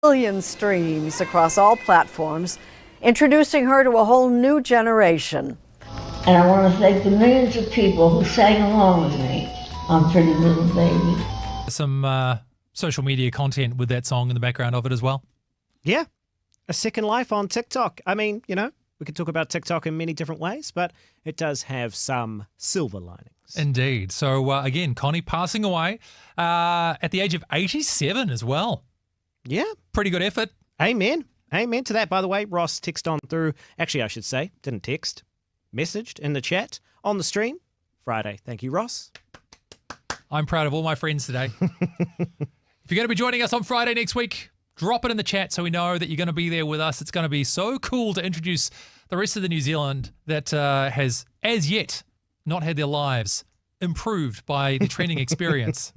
Million streams across all platforms, introducing her to a whole new generation. And I want to thank the millions of people who sang along with me on Pretty Little Baby. Some social media content with that song in the background of it as well. Yeah, a second life on TikTok. I mean, you know, we could talk about TikTok in many different ways, but it does have some silver linings. Indeed. So, again, Connie passing away at the age of 87 as well. Yeah. Pretty good effort. Amen. Amen to that. By the way, Ross texted on through, actually I should say, didn't text, messaged in the chat on the stream Friday. Thank you, Ross. I'm proud of all my friends today. If you're going to be joining us on Friday next week, drop it in the chat so we know that you're going to be there with us. It's going to be so cool to introduce the rest of the New Zealand that has, as yet, not had their lives improved by the training experience.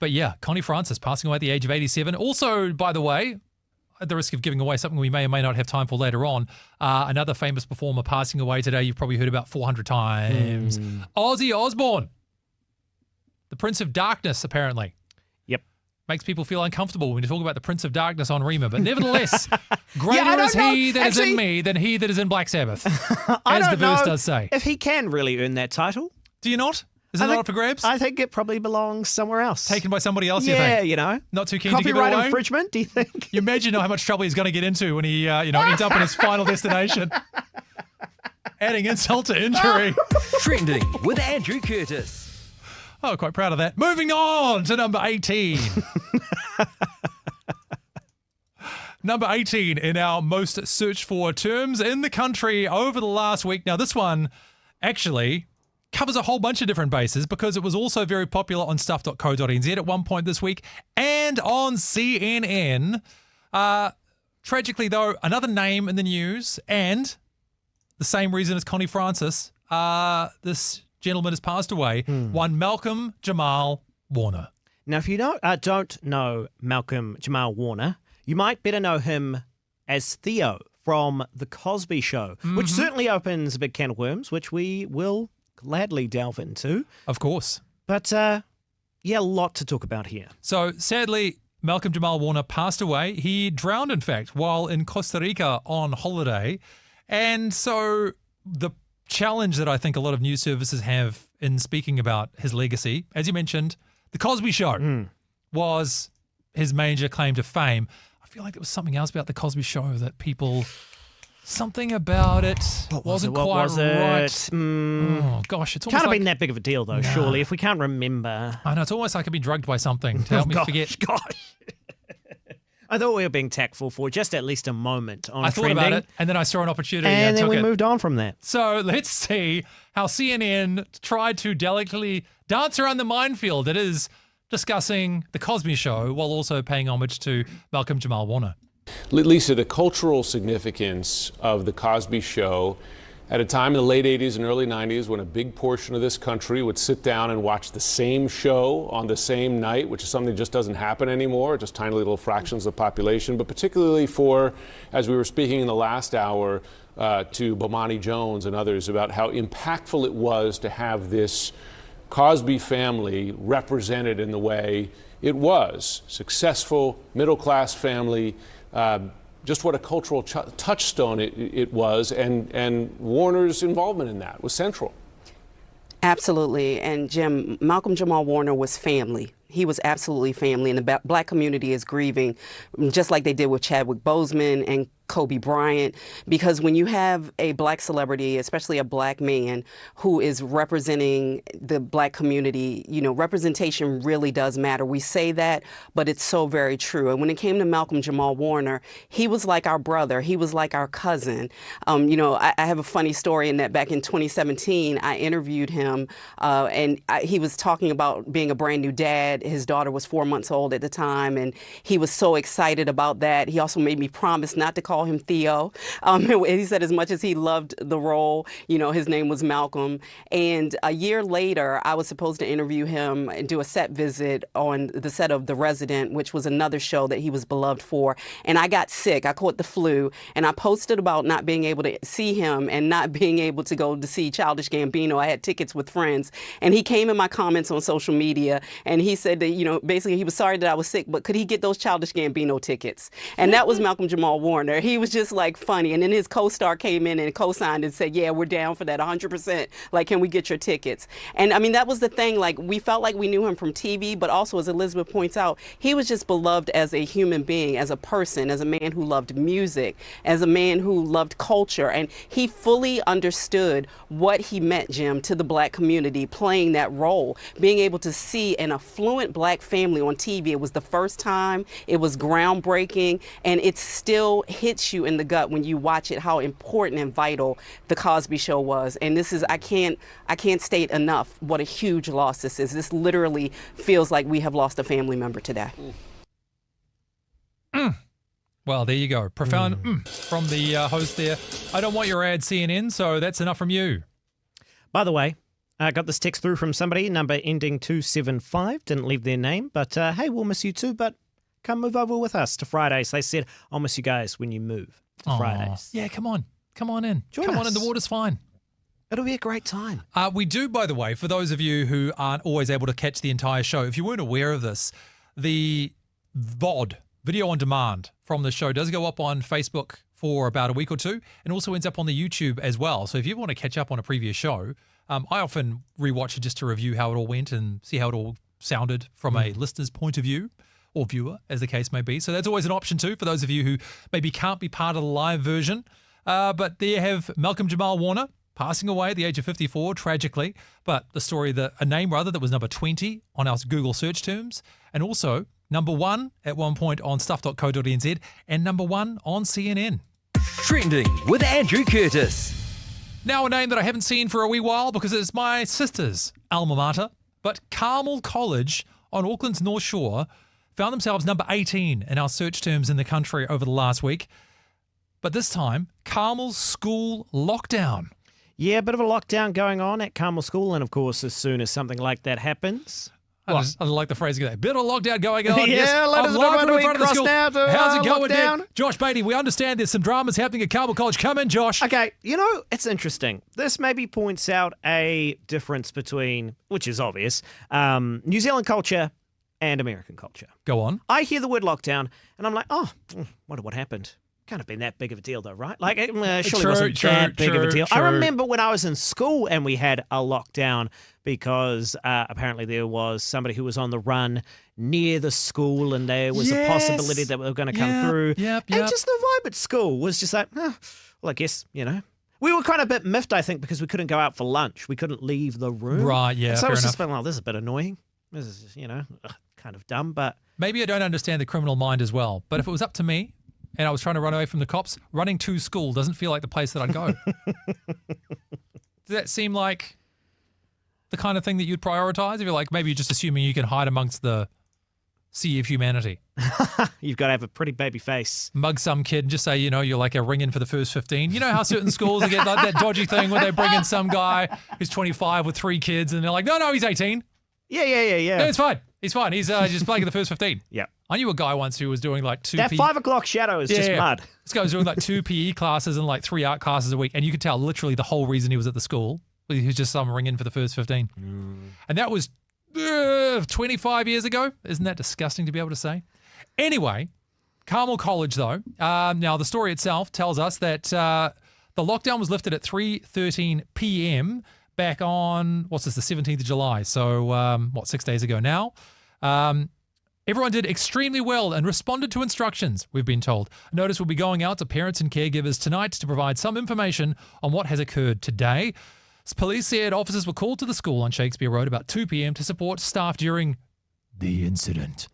But yeah, Connie Francis passing away at the age of 87. Also, by the way, at the risk of giving away something we may or may not have time for later on, another famous performer passing away today you've probably heard about 400 times. Ozzy Osbourne, the Prince of Darkness, apparently. Yep. Makes people feel uncomfortable when you talk about the Prince of Darkness on Rima, but nevertheless, greater is he that is in me than he that is in Black Sabbath, as the verse does say. If he can really earn that title. Do you not? Is it not up for grabs? I think it probably belongs somewhere else. Taken by somebody else, you think? Yeah, you know. Not too keen to give it Copyright away? infringement, do you think? You imagine how much trouble he's going to get into when he ends up in his final destination. Adding insult to injury. Trending with Andrew Curtis. Oh, quite proud of that. Moving on to number 18. Number 18 in our most searched for terms in the country over the last week. Now, this one actually covers a whole bunch of different bases because it was also very popular on stuff.co.nz at one point this week and on CNN. Tragically, though, another name in the news and the same reason as Connie Francis, this gentleman has passed away, one Malcolm Jamal Warner. Now, if you don't know Malcolm Jamal Warner, you might better know him as Theo from The Cosby Show, which certainly opens a big can of worms, which we will gladly delve into. Of course. But, yeah, a lot to talk about here. So, sadly, Malcolm Jamal Warner passed away. He drowned, in fact, while in Costa Rica on holiday. And so the challenge that I think a lot of news services have in speaking about his legacy, as you mentioned, The Cosby Show was his major claim to fame. I feel like there was something else about The Cosby Show that people... Something about it wasn't quite right. Oh, gosh. It's almost Can't have like... been that big of a deal, though, surely, if we can't remember. I know. It's almost like I've been drugged by something to help me forget. Gosh. I thought we were being tactful for just at least a moment on I thought trending, about it, and then I saw an opportunity and then took we it. moved on from that. So let's see how CNN tried to delicately dance around the minefield that is discussing The Cosby Show while also paying homage to Malcolm Jamal Warner. Lisa, the cultural significance of The Cosby Show at a time in the late 80s and early 90s when a big portion of this country would sit down and watch the same show on the same night, which is something that just doesn't happen anymore, just tiny little fractions of the population, but particularly for, as we were speaking in the last hour to Bomani Jones and others about how impactful it was to have this Cosby family represented in the way it was. Successful, middle-class family, just what a cultural touchstone it was, and Warner's involvement in that was central. Absolutely. And Jim, Malcolm Jamal Warner was family. He was absolutely family, and the black community is grieving, just like they did with Chadwick Boseman and Kobe Bryant, because when you have a black celebrity, especially a black man who is representing the black community, you know, representation really does matter. We say that, but it's so very true. And when it came to Malcolm Jamal Warner, he was like our brother. He was like our cousin. You know, I have a funny story in that back in 2017, I interviewed him, and he was talking about being a brand new dad. His daughter was 4 months old at the time, and he was so excited about that. He also made me promise not to call call him Theo. He said as much as he loved the role, his name was Malcolm. And a year later, I was supposed to interview him and do a set visit on the set of The Resident, which was another show that he was beloved for. And I got sick. I caught the flu. And I posted about not being able to see him and not being able to go to see Childish Gambino. I had tickets with friends. And he came in my comments on social media and he said that, basically he was sorry that I was sick, but could he get those Childish Gambino tickets? And that was Malcolm Jamal Warner. He was just like funny. And then his co-star came in and co-signed and said, yeah, we're down for that 100%. Like, can we get your tickets? And I mean, that was the thing. Like, we felt like we knew him from TV, but also, as Elizabeth points out, he was just beloved as a human being, as a person, as a man who loved music, as a man who loved culture. And he fully understood what he meant, Jim, to the Black community, playing that role, being able to see an affluent Black family on TV. It was the first time, it was groundbreaking, and it still hits you in the gut when you watch it, how important and vital The Cosby Show was. And this is, I can't state enough what a huge loss this is. This literally feels like we have lost a family member today. Well, there you go. Profound from the host there. I don't want your ad, CNN, so that's enough from you. By the way, I got this text through from somebody, number ending 275, didn't leave their name, but hey, we'll miss you too, but come move over with us to Fridays. They said, I'll miss you guys when you move to Fridays. Yeah, come on. Come on in. Join come on us. in. The water's fine. It'll be a great time. We do, by the way, for those of you who aren't always able to catch the entire show, if you weren't aware of this, the VOD, video on demand from the show, does go up on Facebook for about a week or two and also ends up on the YouTube as well. So if you want to catch up on a previous show, I often rewatch it just to review how it all went and see how it all sounded from a listener's point of view or viewer, as the case may be. So that's always an option too for those of you who maybe can't be part of the live version. But there you have Malcolm Jamal Warner passing away at the age of 54, tragically. But the story, a name that was number 20 on our Google search terms, and also number 1 at one point on stuff.co.nz and number 1 on CNN. Trending with Andrew Curtis. Now a name that I haven't seen for a wee while because it's my sister's alma mater, but Carmel College on Auckland's North Shore found themselves number 18 in our search terms in the country over the last week. But this time, Carmel's school lockdown. Yeah, a bit of a lockdown going on at Carmel School, and of course, as soon as something like that happens... I like the phrase again. Bit of lockdown going on. Yeah, yes, let I'm us know live when in we front of the cross school. now to, How's it going, lockdown? Dad? Josh Beatty, we understand there's some dramas happening at Carmel College. Come in, Josh. Okay, it's interesting. This maybe points out a difference between, which is obvious, New Zealand culture and American culture. Go on. I hear the word lockdown, and I'm like, what happened? Can't have been that big of a deal, though, right? Like, it surely wasn't that big of a deal. I remember when I was in school and we had a lockdown because apparently there was somebody who was on the run near the school and there was a possibility that we were going to come through. Yep. And just the vibe at school was just like, well, I guess, We were kind of a bit miffed, I think, because we couldn't go out for lunch. We couldn't leave the room. Right, yeah, And so I fair was just enough. feeling, this is a bit annoying. This is just, kind of dumb, but... Maybe I don't understand the criminal mind as well, but if it was up to me and I was trying to run away from the cops, running to school doesn't feel like the place that I'd go. Does that seem like the kind of thing that you'd prioritize? If you're like, maybe you're just assuming you can hide amongst the sea of humanity. You've got to have a pretty baby face. Mug some kid and just say, you're like a ring in for the first 15. You know how certain schools they get like that dodgy thing where they bring in some guy who's 25 with 3 kids and they're like, no, he's 18. Yeah. No, it's fine. He's fine. He's just playing in the first 15. Yeah. I knew a guy once who was doing like 2 That 5 o'clock shadow is just mud. This guy was doing like 2 PE classes and like 3 art classes a week. And you could tell literally the whole reason he was at the school. He was just some ring in for the first 15. And that was 25 years ago. Isn't that disgusting to be able to say? Anyway, Carmel College though. Now the story itself tells us that the lockdown was lifted at 3:13 p.m. back on, the 17th of July. So 6 days ago now. Everyone did extremely well and responded to instructions, we've been told. A notice will be going out to parents and caregivers tonight to provide some information on what has occurred today. Police said officers were called to the school on Shakespeare Road about 2 p.m. to support staff during the incident.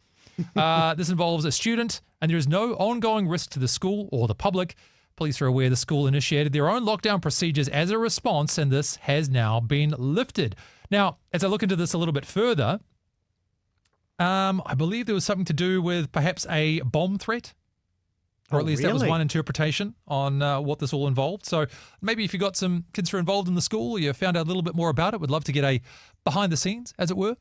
This involves a student, and there is no ongoing risk to the school or the public. Police are aware the school initiated their own lockdown procedures as a response, and this has now been lifted. Now, as I look into this a little bit further, I believe there was something to do with perhaps a bomb threat. Or at least that was really? one interpretation on what this all involved. So maybe if you got some kids who are involved in the school, or you found out a little bit more about it, would love to get a behind the scenes, as it were.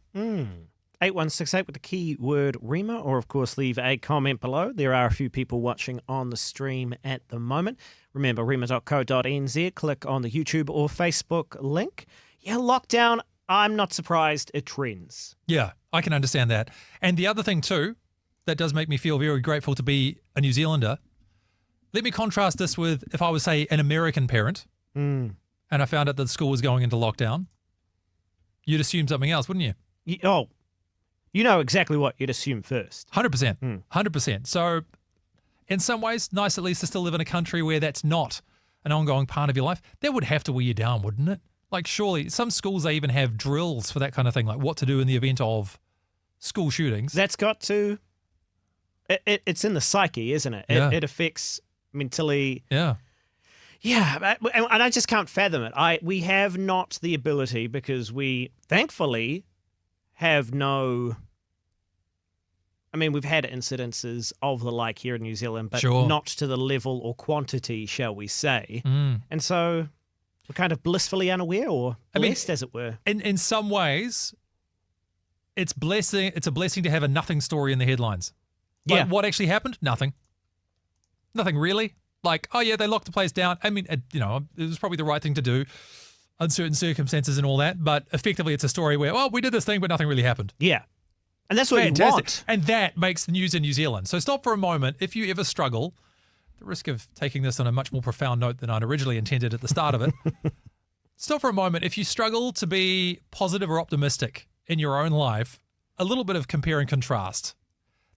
8168 with the keyword Rima, or of course leave a comment below. There are a few people watching on the stream at the moment. Remember, rima.co.nz, click on the YouTube or Facebook link. Yeah, lockdown, I'm not surprised it trends. Yeah, I can understand that. And the other thing too, that does make me feel very grateful to be a New Zealander. Let me contrast this with if I was, say, an American parent and I found out that the school was going into lockdown. You'd assume something else, wouldn't you? You know exactly what you'd assume first. 100%. 100%. So in some ways, nice at least to still live in a country where that's not an ongoing part of your life. That would have to wear you down, wouldn't it? Like surely some schools, they even have drills for that kind of thing, like what to do in the event of school shootings. That's got to... It's in the psyche, isn't it? Yeah. It affects mentally. Yeah. Yeah, and I just can't fathom it. We have not the ability, because we thankfully have no... I mean, we've had incidences of the like here in New Zealand, but Sure. not to the level or quantity, shall we say. And so we're kind of blissfully unaware, or blessed, as it were. In some ways, it's a blessing to have a nothing story in the headlines. Like, Yeah. what actually happened? Nothing. Nothing really. Like, oh yeah, they locked the place down. I mean, it was probably the right thing to do, uncertain circumstances and all that. But effectively, it's a story where, oh, we did this thing, but nothing really happened. Yeah. And that's what you Fantastic. want. And that makes the news in New Zealand. So stop for a moment. If you ever struggle, the risk of taking this on a much more profound note than I'd originally intended at the start of it, stop for a moment. If you struggle to be positive or optimistic in your own life, a little bit of compare and contrast.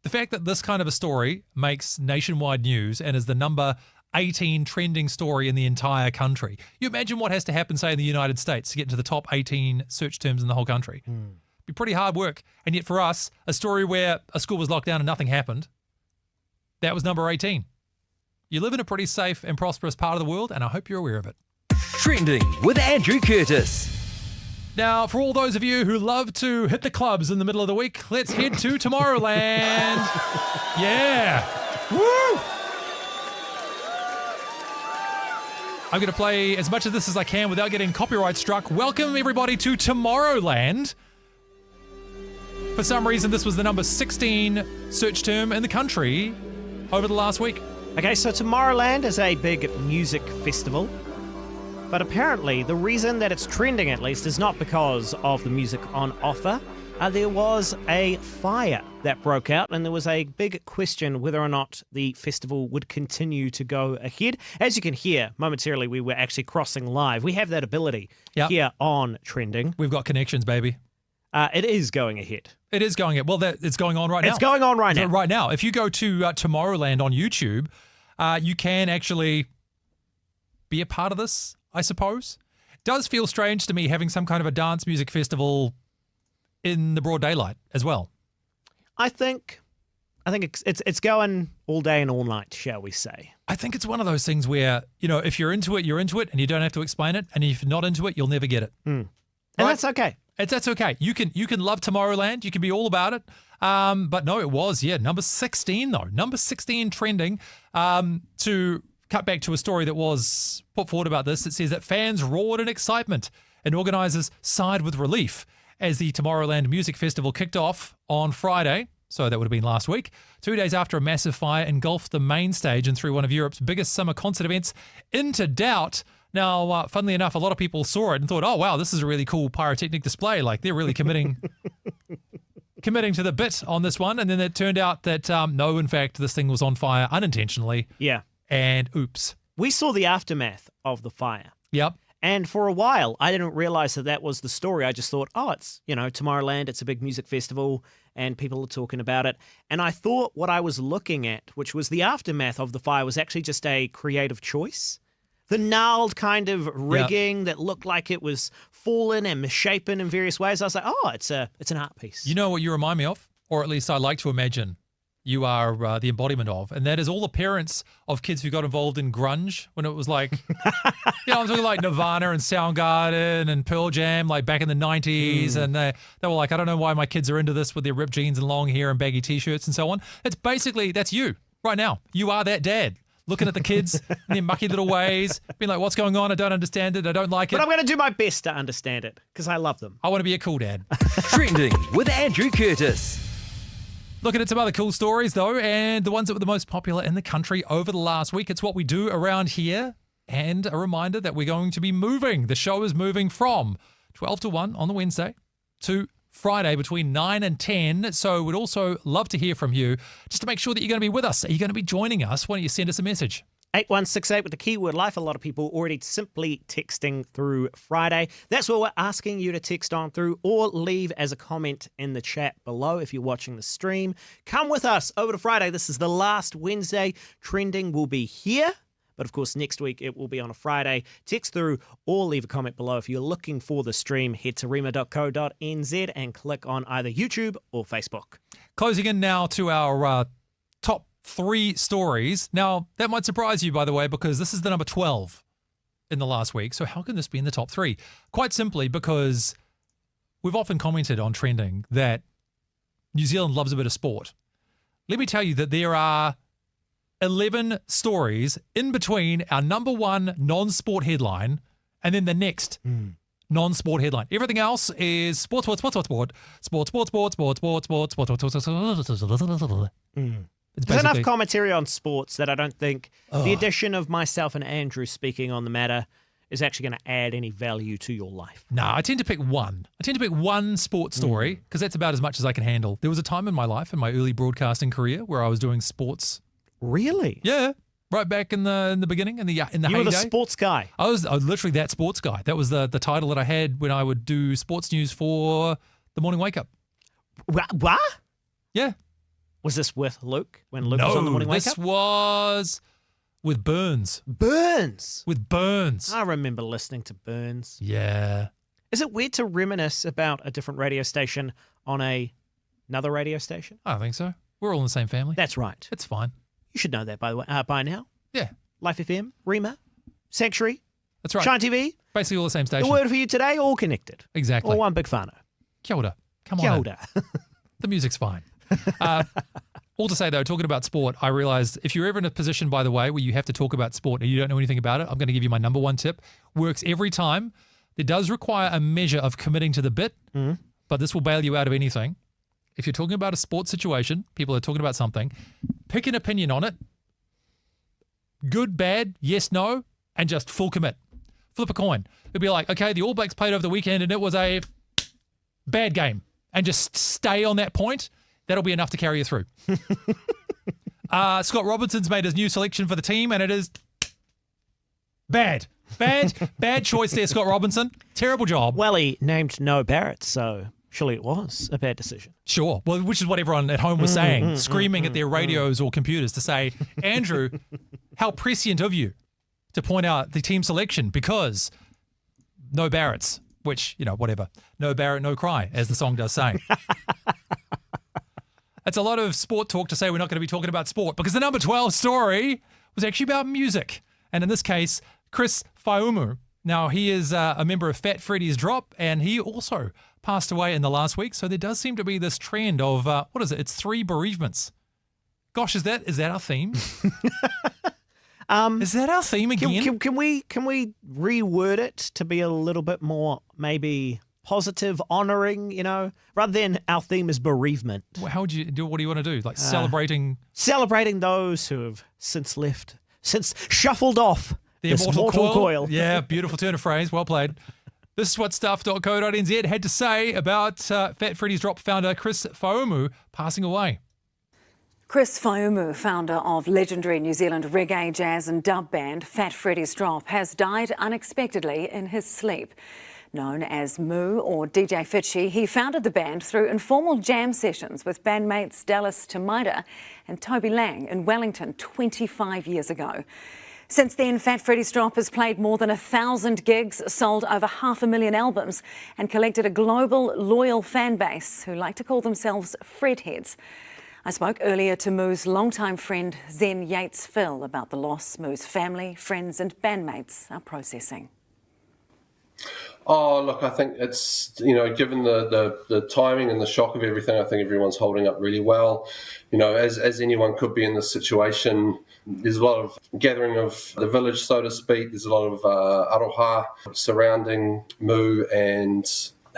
The fact that this kind of a story makes nationwide news and is the number 18 trending story in the entire country. You imagine what has to happen, say, in the United States to get into the top 18 search terms in the whole country. Be pretty hard work. And yet for us, a story where a school was locked down and nothing happened, that was number 18. You live in a pretty safe and prosperous part of the world, and I hope you're aware of it. Trending with Andrew Curtis. Now, for all those of you who love to hit the clubs in the middle of the week, let's head to Tomorrowland. Yeah. Woo! I'm going to play as much of this as I can without getting copyright struck. Welcome, everybody, to Tomorrowland. For some reason, this was the number 16 search term in the country over the last week. Okay, so Tomorrowland is a big music festival. But apparently, the reason that it's trending, at least, is not because of the music on offer. There was a fire that broke out, and there was a big question whether or not the festival would continue to go ahead. As you can hear, momentarily, we were actually crossing live. We have that ability here on Trending. We've got connections, baby. It is going ahead. It is going ahead. Well, it's going on right now. It's going on right now. Right now. If you go to Tomorrowland on YouTube, you can actually be a part of this, I suppose. It does feel strange to me having some kind of a dance music festival in the broad daylight as well. I think it's going all day and all night, shall we say. I think it's one of those things where, if you're into it, and you don't have to explain it. And if you're not into it, you'll never get it. And that's okay. That's okay. You can love Tomorrowland. You can be all about it. But no, it was, number 16 though. Number 16 trending. To cut back to a story that was put forward about this, it says that fans roared in excitement and organisers sighed with relief as the Tomorrowland Music Festival kicked off on Friday. So that would have been last week, 2 days after a massive fire engulfed the main stage and threw one of Europe's biggest summer concert events into doubt. Now, funnily enough, a lot of people saw it and thought, oh, wow, this is a really cool pyrotechnic display. Like, they're really committing to the bit on this one. And then it turned out that, no, in fact, this thing was on fire unintentionally. Yeah. And oops. We saw the aftermath of the fire. Yep. And for a while, I didn't realize that was the story. I just thought, oh, it's, Tomorrowland, it's a big music festival, and people are talking about it. And I thought what I was looking at, which was the aftermath of the fire, was actually just a creative choice. The gnarled kind of rigging that looked like it was fallen and misshapen in various ways. I was like, oh, it's an art piece. You know what you remind me of? Or at least I like to imagine you are the embodiment of. And that is all the parents of kids who got involved in grunge when it was like, I'm talking like Nirvana and Soundgarden and Pearl Jam, like back in the 90s. And they were like, I don't know why my kids are into this with their ripped jeans and long hair and baggy T-shirts and so on. It's basically, that's you. right now. You are that dad. Looking at the kids in their mucky little ways, being like, what's going on? I don't understand it. I don't like it. But I'm going to do my best to understand it because I love them. I want to be a cool dad. Trending with Andrew Curtis. Looking at some other cool stories, though, and the ones that were the most popular in the country over the last week. It's what we do around here. And a reminder that we're going to be moving. The show is moving from 12 to 1 on the Wednesday to Friday between 9 and 10. So we'd also love to hear from you just to make sure that you're going to be with us. Are you going to be joining us? Why don't you send us a message? 8168 with the keyword life. A lot of people already simply texting through Friday. That's what we're asking you to text on through or leave as a comment in the chat below if you're watching the stream. Come with us over to Friday. This is the last Wednesday. Trending will be here. But of course, next week it will be on a Friday. Text through or leave a comment below. If you're looking for the stream, head to rema.co.nz and click on either YouTube or Facebook. Closing in now to our top 3 stories. Now, that might surprise you, by the way, because this is the number 12 in the last week. So how can this be in the top 3? Quite simply because we've often commented on Trending that New Zealand loves a bit of sport. Let me tell you that there are 11 stories in between our number 1 non-sport headline and then the next non-sport headline. Everything else is sport. There's enough commentary on sports that I don't think the addition of myself and Andrew speaking on the matter is actually going to add any value to your life. No, I tend to pick one. I tend to pick one sports story because that's about as much as I can handle. There was a time in my life, in my early broadcasting career, where I was doing sports. Really? Yeah, right back in the beginning, in the You heyday. were the sports guy. I was literally that sports guy. That was the title that I had when I would do sports news for the morning wake up. What? Yeah. Was this with Luke when Luke was on the morning wake this up? was with Burns. Burns. With Burns. I remember listening to Burns. Yeah. Is it weird to reminisce about a different radio station on another radio station? I don't think so. We're all in the same family. That's right. It's fine. You should know that by the way. By now. Yeah. Life FM, Rema, Sanctuary, That's right. Shine TV. Basically all the same station. The word for you today, all connected. Exactly. All one big whānau. Kia ora. Come on Kia in. ora. The music's fine. All to say, though, talking about sport, I realized if you're ever in a position, by the way, where you have to talk about sport and you don't know anything about it, I'm going to give you my number 1 tip. Works every time. It does require a measure of committing to the bit, but this will bail you out of anything. If you're talking about a sports situation, people are talking about something, pick an opinion on it. Good, bad, yes, no, and just full commit. Flip a coin. It'd be like, okay, the All Blacks played over the weekend and it was a bad game. And just stay on that point. That'll be enough to carry you through. Scott Robinson's made his new selection for the team and it is bad. Bad choice there, Scott Robinson. Terrible job. Well, he named no Barrett, so surely it was a bad decision. Sure. Well, which is what everyone at home was saying, screaming at their radios or computers to say, Andrew, how prescient of you to point out the team selection because no Barretts, which, whatever. No Barrett, no cry, as the song does say. It's a lot of sport talk to say we're not going to be talking about sport because the number 12 story was actually about music. And in this case, Chris Faumu. Now, he is a member of Fat Freddy's Drop, and he also passed away in the last week. So there does seem to be this trend of, what is it? It's 3 bereavements. Gosh, is that our theme? Is that our theme again? Can we reword it to be a little bit more maybe positive, honouring, rather than our theme is bereavement. How would you do? What do you want to do? Like celebrating those who have since shuffled off the this immortal coil. Yeah, beautiful turn of phrase. Well played. This is what stuff.co.nz had to say about Fat Freddy's Drop founder Chris Faumu passing away. Chris Faumu, founder of legendary New Zealand reggae, jazz and dub band Fat Freddy's Drop, has died unexpectedly in his sleep. Known as Moo or DJ Fitchy, he founded the band through informal jam sessions with bandmates Dallas Tamaida and Toby Lang in Wellington 25 years ago. Since then, Fat Freddy's Drop has played more than 1,000 gigs, sold over 500,000 albums and collected a global loyal fan base who like to call themselves Fredheads. I spoke earlier to Moo's longtime friend Zen Yates-Phil about the loss Moo's family, friends and bandmates are processing. Oh, look, I think it's, given the timing and the shock of everything, I think everyone's holding up really well. As anyone could be in this situation, there's a lot of gathering of the village, so to speak. There's a lot of aroha surrounding Mu and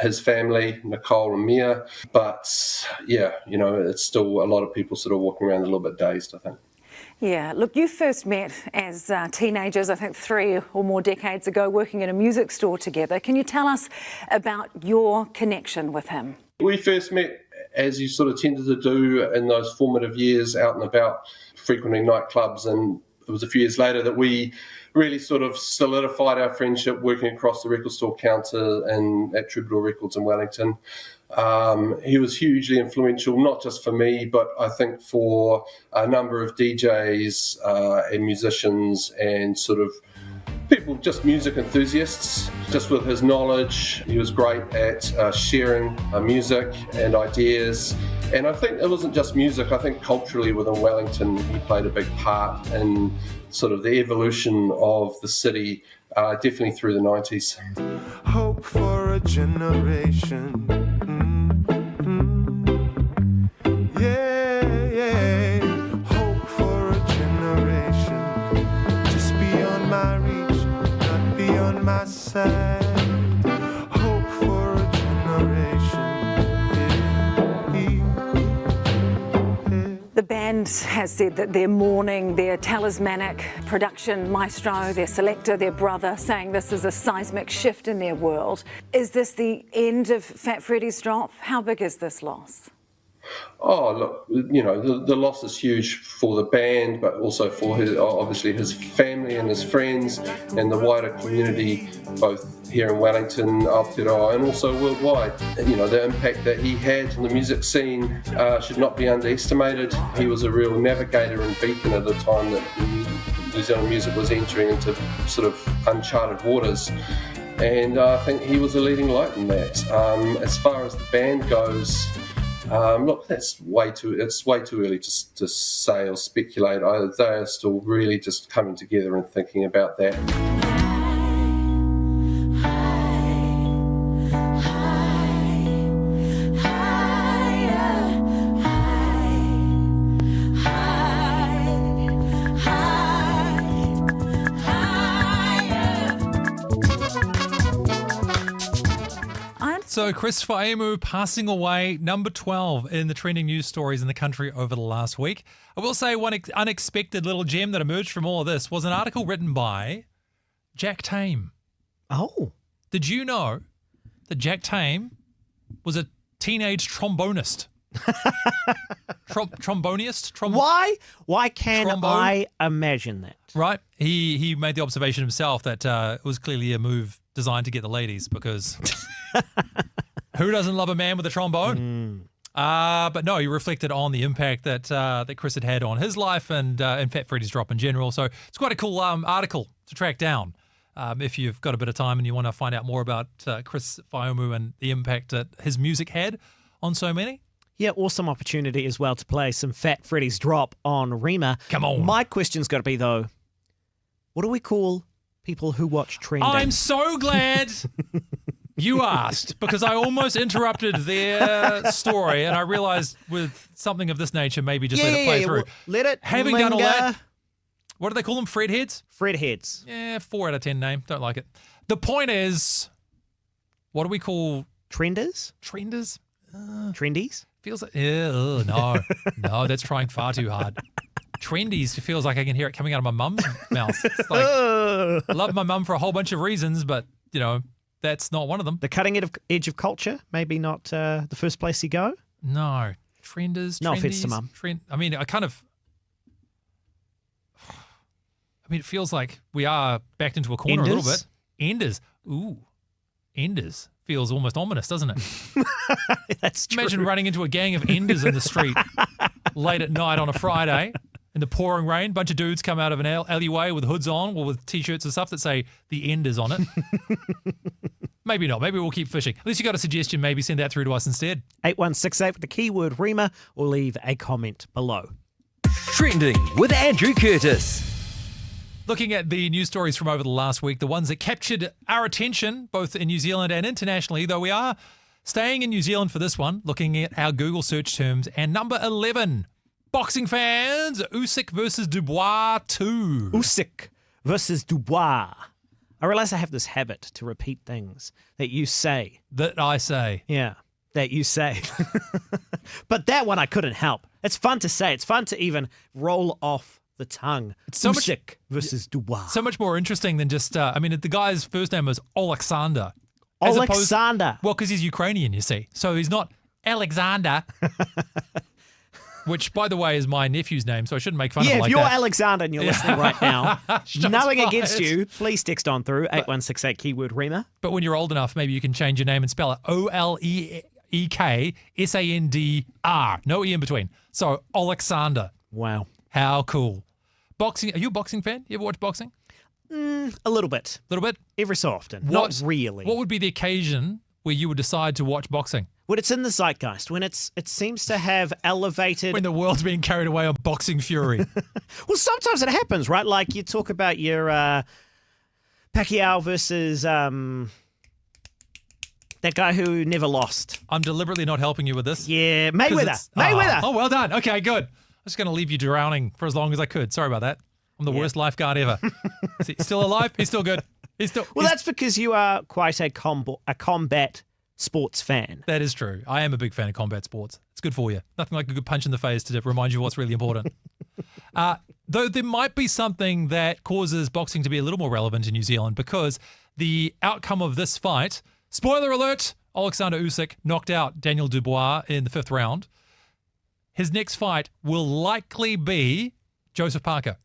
his family, Nicole and Mia. But, yeah, it's still a lot of people sort of walking around a little bit dazed, I think. Yeah, look, you first met as teenagers, I think 3 or more decades ago, working in a music store together. Can you tell us about your connection with him? We first met, as you sort of tended to do in those formative years, out and about, frequenting nightclubs, and it was a few years later that we really sort of solidified our friendship working across the record store counter and at Troubadour Records in Wellington. He was hugely influential, not just for me, but I think for a number of DJs and musicians and sort of people, just music enthusiasts. Just with his knowledge, he was great at sharing music and ideas. And I think it wasn't just music. I think culturally within Wellington, he played a big part in sort of the evolution of the city, definitely through the 90s. Hope for a generation. Yeah. Hope for a generation. Just beyond my reach, not beyond my sight. Hope for a generation. The band has said that they're mourning their talismanic production maestro, their selector, their brother, saying this is a seismic shift in their world. Is this the end of Fat Freddy's drop? How big is this loss? Oh, look, the loss is huge for the band, but also for obviously his family and his friends and the wider community, both here in Wellington, Aotearoa, and also worldwide. The impact that he had on the music scene should not be underestimated. He was a real navigator and beacon at the time that New Zealand music was entering into sort of uncharted waters. And I think he was a leading light in that. As far as the band goes, look, it's way too early to say or speculate. They are still really just coming together and thinking about that. So Chris Faemu passing away, number 12 in the trending news stories in the country over the last week. I will say one unexpected little gem that emerged from all of this was an article written by Jack Tame. Oh. Did you know that Jack Tame was a teenage trombonist? Tromboniist? Why can Trombone? I imagine that? Right. He made the observation himself that it was clearly a move designed to get the ladies, because who doesn't love a man with a trombone? But no, he reflected on the impact that Chris had on his life and Fat Freddy's drop in general. So it's quite a cool article to track down if you've got a bit of time and you want to find out more about Chris Faemu and the impact that his music had on so many. Yeah, awesome opportunity as well to play some Fat Freddy's drop on Rima. Come on. My question's got to be, though, what do we call people who watch trending? I'm so glad you asked, because I almost interrupted their story and I realised with something of this nature, maybe just let it play through. Well, let it Having linger. done all that, what do they call them? Fred heads? Fred heads. Yeah, 4 out of 10 name. Don't like it. The point is, what do we call Trenders? trenders? Trendies? Feels like, no, that's trying far too hard. Trendies feels like I can hear it coming out of my mum's mouth. It's like, I love my mum for a whole bunch of reasons, but, that's not one of them. The cutting edge of culture, maybe not the first place you go? No. Trenders, No trendies, offense to mum. It feels like we are backed into a corner a little bit. Enders. Ooh. Enders. Feels almost ominous, doesn't it? That's true. Imagine running into a gang of enders in the street late at night on a Friday in the pouring rain. Bunch of dudes come out of an alleyway with hoods on or with T-shirts and stuff that say the enders on it. Maybe not. Maybe we'll keep fishing. At least you got a suggestion. Maybe send that through to us instead. 8168 with the keyword Rima, or leave a comment below. Trending with Andrew Curtis. Looking at the news stories from over the last week, the ones that captured our attention, both in New Zealand and internationally, though we are staying in New Zealand for this one, looking at our Google search terms. And number 11, boxing fans, Usyk versus Dubois 2. Usyk versus Dubois. I realize I have this habit to repeat things that you say. That I say. Yeah, that you say. But that one I couldn't help. It's fun to say. It's fun to even roll off the tongue. It's so Usyk versus Dubois. So much more interesting than just, the guy's first name was Alexander. As Alexander. Well, because he's Ukrainian, you see. So he's not Alexander, which, by the way, is my nephew's name, so I shouldn't make fun of him Yeah, like if you're that. Alexander and you're listening right now, Shots knowing fired. against you, please text on through 8168 keyword Rema. But when you're old enough, maybe you can change your name and spell it Oleksandr. No E in between. So Alexander. Wow. How cool. Boxing. Are you a boxing fan? You ever watch boxing? A little bit. A little bit? Every so often. Not really. What would be the occasion where you would decide to watch boxing? When it's in the zeitgeist, when it seems to have elevated. When the world's being carried away on boxing fury. Well, sometimes it happens, right? Like you talk about your Pacquiao versus that guy who never lost. I'm deliberately not helping you with this. Yeah, Mayweather. Oh, well done. Okay, good. I was going to leave you drowning for as long as I could. Sorry about that. I'm the worst lifeguard ever. Is he still alive? He's still good. Well, that's because you are quite a combat sports fan. That is true. I am a big fan of combat sports. It's good for you. Nothing like a good punch in the face to remind you of what's really important. Though there might be something that causes boxing to be a little more relevant in New Zealand, because the outcome of this fight, spoiler alert, Alexander Usyk knocked out Daniel Dubois in the 5th round. His next fight will likely be Joseph Parker.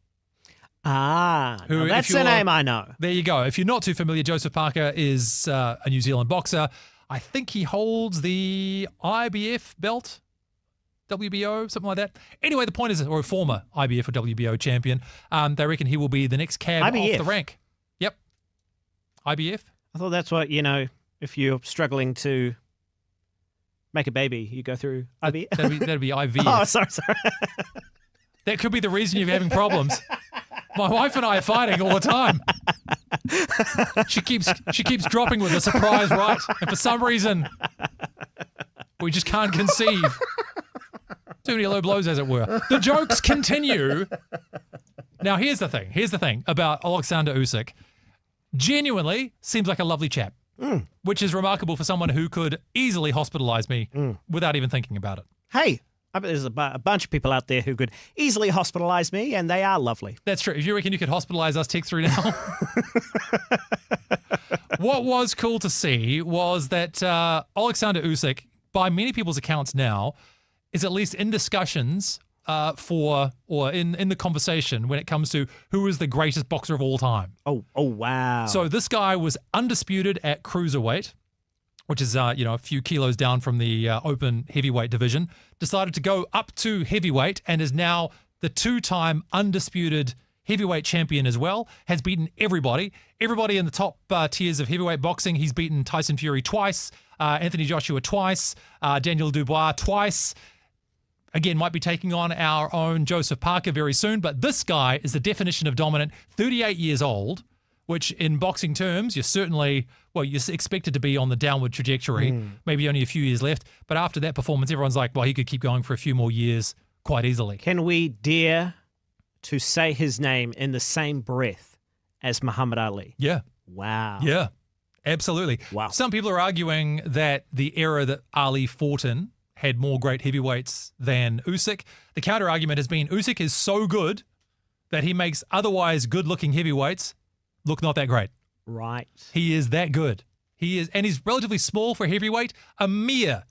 Now that's a name I know. There you go. If you're not too familiar, Joseph Parker is a New Zealand boxer. I think he holds the IBF belt, WBO, something like that. Anyway, the point is, or a former IBF or WBO champion. They reckon he will be the next cab off the rank. Yep. IBF. I thought that's what, if you're struggling to make a baby, you go through IBF. That'd be IVF. Oh, sorry. That could be the reason you're having problems. My wife and I are fighting all the time. She keeps dropping with a surprise right, and for some reason, we just can't conceive. Too many low blows, as it were. The jokes continue. Now, here's the thing about Alexander Usyk. Genuinely seems like a lovely chap, which is remarkable for someone who could easily hospitalize me without even thinking about it. Hey, I bet there's a bunch of people out there who could easily hospitalize me, and they are lovely. That's true. If you reckon you could hospitalize us, text through now. What was cool to see was that Alexander Usyk, by many people's accounts now, is at least in discussions in the conversation when it comes to who is the greatest boxer of all time. Oh, wow. So this guy was undisputed at cruiserweight, which is a few kilos down from the open heavyweight division, decided to go up to heavyweight and is now the 2-time undisputed heavyweight champion as well, has beaten everybody in the top tiers of heavyweight boxing. He's beaten Tyson Fury twice, Anthony Joshua twice, Daniel Dubois twice. Again, might be taking on our own Joseph Parker very soon, but this guy is the definition of dominant, 38 years old, which in boxing terms, you're expected to be on the downward trajectory, maybe only a few years left. But after that performance, everyone's like, well, he could keep going for a few more years quite easily. Can we dare to say his name in the same breath as Muhammad Ali? Yeah. Wow. Yeah, absolutely. Wow. Some people are arguing that the era that Ali fought in had more great heavyweights than Usyk. The counter argument has been Usyk is so good that he makes otherwise good-looking heavyweights look not that great. Right. He is that good. He is, and he's relatively small for heavyweight, a mere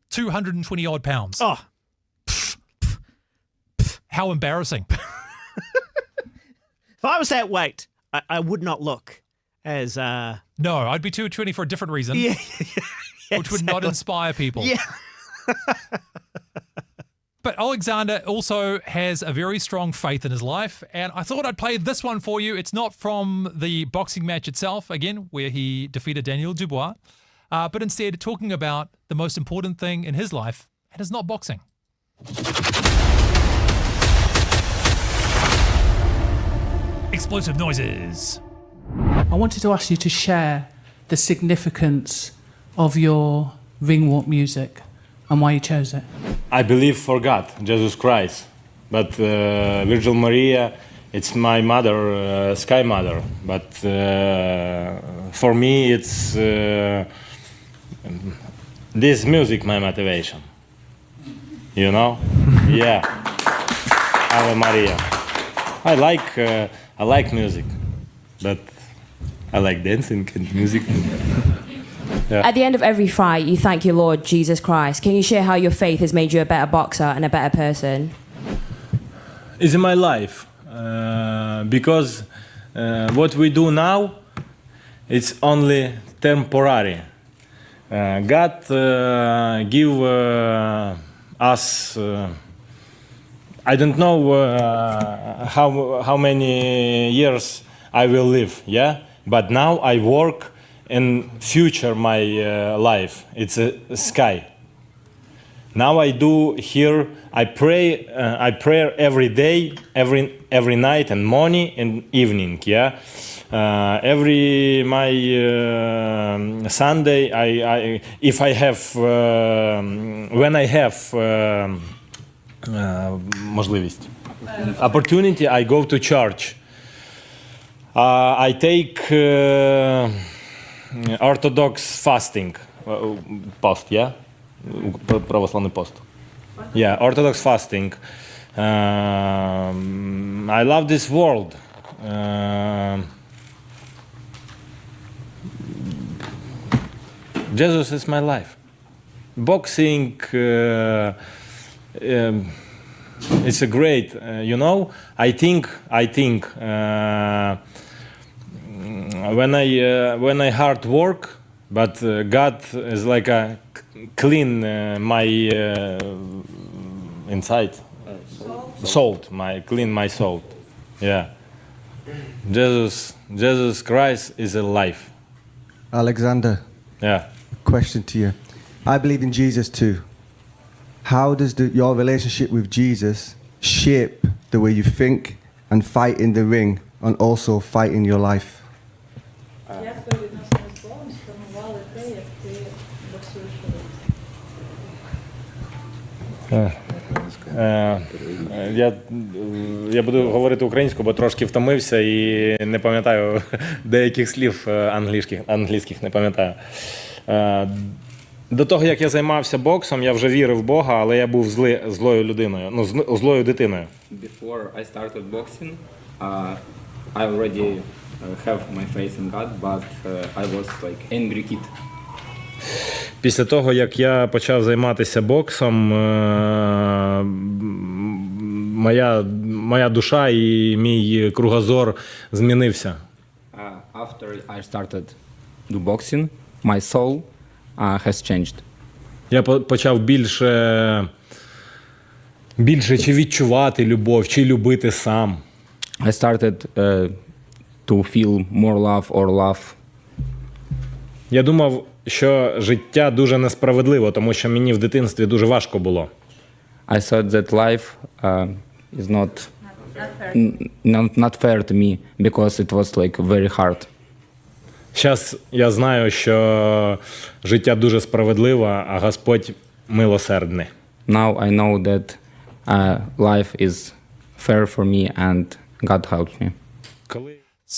220 odd pounds. Oh. How embarrassing. If I was that weight, I would not look as... No, I'd be 220 for a different reason. Yeah. Which would not inspire people. Yeah. But Alexander also has a very strong faith in his life, and I thought I'd play this one for you. It's not from the boxing match itself, again, where he defeated Daniel Dubois, but instead talking about the most important thing in his life, and it's not boxing. explosive noises. I wanted to ask you to share the significance of your ringwalk music and why you chose it. I believe for God, Jesus Christ, but Virgin Maria, it's my mother, Sky Mother. But for me, it's this music my motivation. You know? Yeah. Ave Maria. I like music, but I like dancing and music. Yeah. At the end of every fight, you thank your Lord Jesus Christ. Can you share how your faith has made you a better boxer and a better person? It's in my life because what we do now, it's only temporary. God give us. I don't know how many years I will live. Yeah, but now I work. In future, my life, it's a sky. Now I do here. I pray every day, every night and morning and evening. Yeah, every my Sunday. I if I have when I have можливість, opportunity, I go to church. I take. Orthodox fasting, post, yeah? Православний post. Yeah, Orthodox fasting. I love this world. Jesus is my life. Boxing, it's a great, you know, I think when I hard work, but God is like a clean my inside soul, clean my soul. Yeah, Jesus Christ is alive. Alexander. Yeah. Question to you. I believe in Jesus too. How does your relationship with Jesus shape the way you think and fight in the ring and also fight in your life? Я буду говорити українською, бо трошки втомився і не пам'ятаю деяких слів англійських не пам'ятаю. До того, як я займався боксом, я вже вірив в Бога, але я був злою людиною, злою дитиною. Before I started boxing, I already have my faith in God, but I was like angry kid. Після того, як я почав займатися боксом, моя душа і мій кругозор змінився. After I started do boxing, my soul has changed. Я почав більше чи відчувати любов, чи любити сам. I started to feel more love or love. Я думав, що життя дуже несправедливо, тому що мені в дитинстві дуже важко було. I thought that life is not fair to me because it was like very hard. Зараз я знаю, що життя дуже справедливе, а Господь милосердний. Now I know that life is fair for me and God helps me.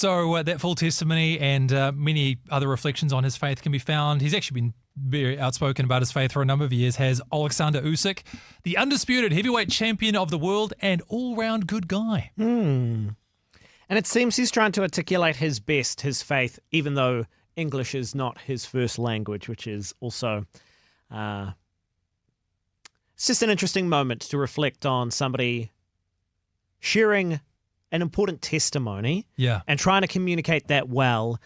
So that full testimony and many other reflections on his faith can be found. He's actually been very outspoken about his faith for a number of years, has Alexander Usyk, the undisputed heavyweight champion of the world and all-round good guy. And it seems he's trying to articulate his best, his faith, even though English is not his first language, which is also... it's just an interesting moment to reflect on somebody sharing an important testimony and trying to communicate that well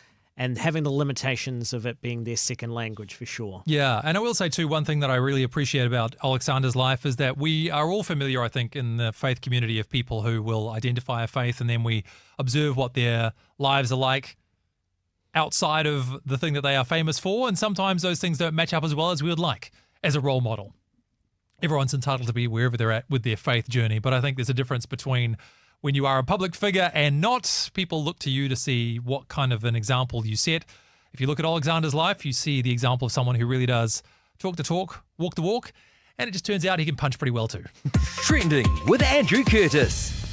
and having the limitations of it being their second language for sure. Yeah, and I will say too, one thing that I really appreciate about Alexander's life is that we are all familiar, I think, in the faith community of people who will identify a faith and then we observe what their lives are like outside of the thing that they are famous for, and sometimes those things don't match up as well as we would like as a role model. Everyone's entitled to be wherever they're at with their faith journey, but I think there's a difference between when you are a public figure and not, people look to you to see what kind of an example you set. If you look at Alexander's life, you see the example of someone who really does talk the talk, walk the walk, and it just turns out he can punch pretty well too. Trending with Andrew Curtis.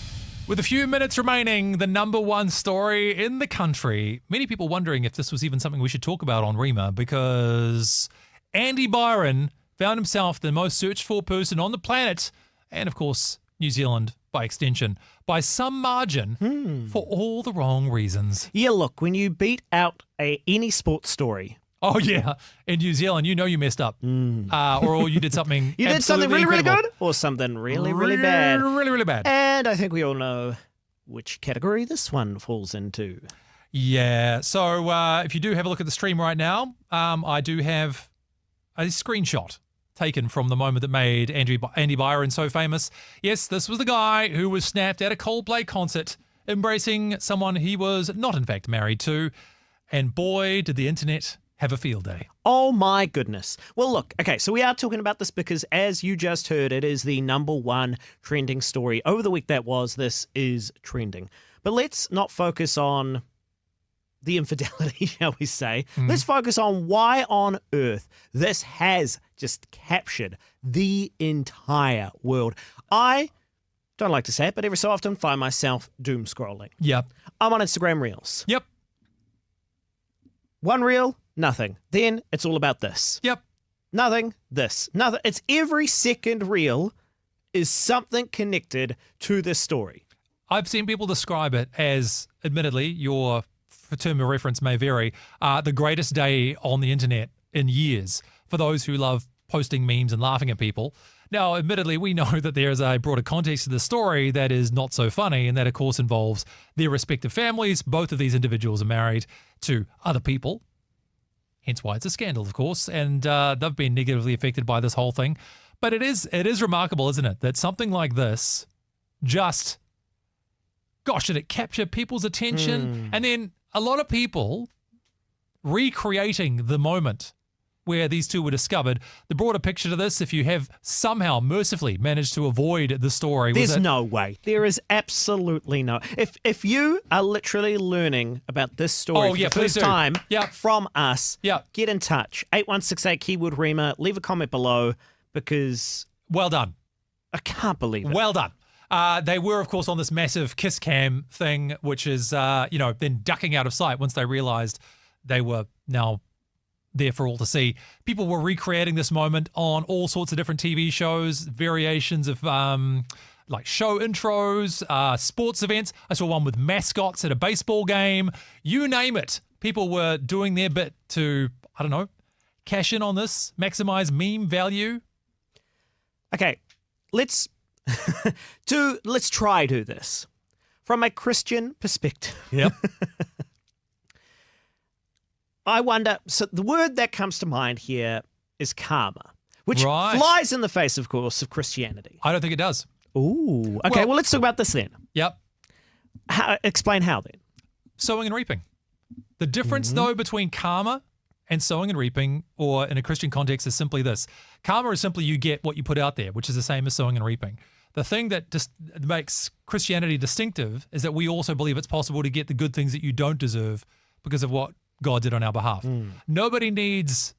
With a few minutes remaining, the number one story in the country. Many people wondering if this was even something we should talk about on Rima, because Andy Byron found himself the most searched for person on the planet, and of course, New Zealand by extension, by some margin, for all the wrong reasons. Yeah, look, when you beat out any sports story. Oh, yeah. In New Zealand, you know you messed up. Or you did something You did something really, incredible. really good, or something really, really bad. Really, really bad. And I think we all know which category this one falls into. Yeah. So if you do have a look at the stream right now, I do have a screenshot taken from the moment that made Andy Byron so famous. Yes, this was the guy who was snapped at a Coldplay concert embracing someone he was not in fact married to. And boy, did the internet have a field day. Oh my goodness. Well, look, okay, so we are talking about this because as you just heard, it is the number one trending story over the week that was. This is trending. But let's not focus on the infidelity, shall we say. Let's focus on why on earth this has just captured the entire world. I don't like to say it, but every so often find myself doom scrolling. Yep. I'm on Instagram Reels. Yep. One reel, nothing. Then it's all about this. Yep. Nothing, this. Nothing. It's every second reel is something connected to this story. I've seen people describe it as, admittedly, your term of reference may vary, the greatest day on the internet in years for those who love posting memes and laughing at people. Now, admittedly, we know that there is a broader context to the story that is not so funny, and that, of course, involves their respective families. Both of these individuals are married to other people, hence why it's a scandal, of course, and they've been negatively affected by this whole thing. But it is remarkable, isn't it, that something like this just, gosh, did it capture people's attention? And then a lot of people recreating the moment where these two were discovered. The broader picture to this, if you have somehow mercifully managed to avoid the story, There's no way. There is absolutely no. If you are literally learning about this story for the first time from us, get in touch. 8168 keyword Rima. Leave a comment below because well done. I can't believe it. Well done. They were, of course, on this massive kiss cam thing, which is, then ducking out of sight once they realized they were now there for all to see. People were recreating this moment on all sorts of different TV shows, variations of like show intros, sports events. I saw one with mascots at a baseball game. You name it. People were doing their bit to, I don't know, cash in on this, maximize meme value. Okay, let's try do this from a Christian perspective. Yep. I wonder, so the word that comes to mind here is karma, which flies in the face, of course, of Christianity. I don't think it does. Ooh. Okay, well, let's talk about this then. Yep. Explain how then. Sowing and reaping. The difference, though, between karma and sowing and reaping, or in a Christian context, is simply this. Karma is simply you get what you put out there, which is the same as sowing and reaping. The thing that just makes Christianity distinctive is that we also believe it's possible to get the good things that you don't deserve because of what God did on our behalf. Nobody needs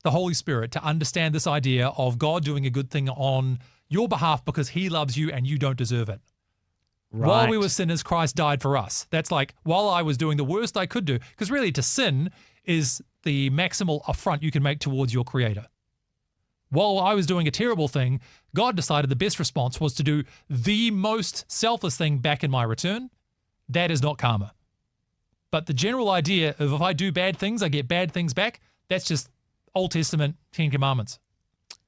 the Holy Spirit to understand this idea of God doing a good thing on your behalf because he loves you and you don't deserve it. Right. While we were sinners, Christ died for us. That's like while I was doing the worst I could do, because really to sin is the maximal affront you can make towards your creator. While I was doing a terrible thing, God decided the best response was to do the most selfless thing back in my return. That is not karma. But the general idea of if I do bad things, I get bad things back, that's just Old Testament 10 Commandments.